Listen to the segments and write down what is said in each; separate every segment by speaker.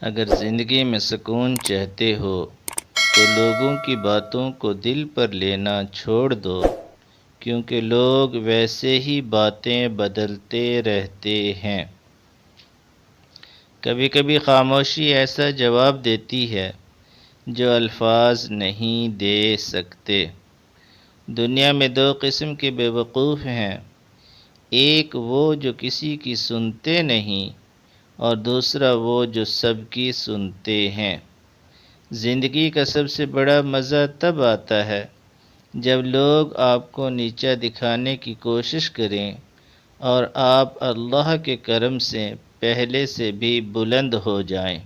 Speaker 1: اگر زندگی میں سکون چاہتے ہو تو لوگوں کی باتوں کو دل پر لینا چھوڑ دو، کیونکہ لوگ ویسے ہی باتیں بدلتے رہتے ہیں۔ کبھی کبھی خاموشی ایسا جواب دیتی ہے جو الفاظ نہیں دے سکتے۔ دنیا میں دو قسم کے بے وقوف ہیں، ایک وہ جو کسی کی سنتے نہیں، اور دوسرا وہ جو سب کی سنتے ہیں۔ زندگی کا سب سے بڑا مزہ تب آتا ہے جب لوگ آپ کو نیچا دکھانے کی کوشش کریں اور آپ اللہ کے کرم سے پہلے سے بھی بلند ہو جائیں۔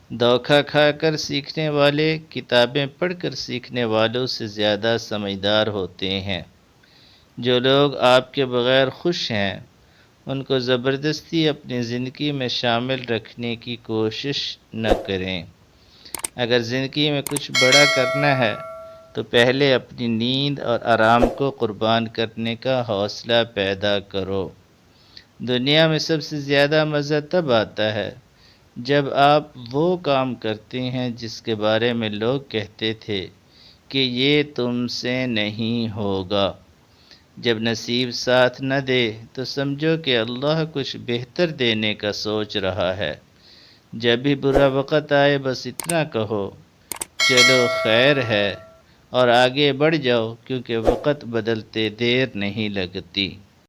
Speaker 1: دھوکہ کھا کر سیکھنے والے کتابیں پڑھ کر سیکھنے والوں سے زیادہ سمجھدار ہوتے ہیں۔ جو لوگ آپ کے بغیر خوش ہیں، ان کو زبردستی اپنی زندگی میں شامل رکھنے کی کوشش نہ کریں۔ اگر زندگی میں کچھ بڑا کرنا ہے تو پہلے اپنی نیند اور آرام کو قربان کرنے کا حوصلہ پیدا کرو۔ دنیا میں سب سے زیادہ مزہ تب آتا ہے جب آپ وہ کام کرتے ہیں جس کے بارے میں لوگ کہتے تھے کہ یہ تم سے نہیں ہوگا۔ جب نصیب ساتھ نہ دے تو سمجھو کہ اللہ کچھ بہتر دینے کا سوچ رہا ہے۔ جب بھی برا وقت آئے بس اتنا کہو، چلو خیر ہے، اور آگے بڑھ جاؤ، کیونکہ وقت بدلتے دیر نہیں لگتی۔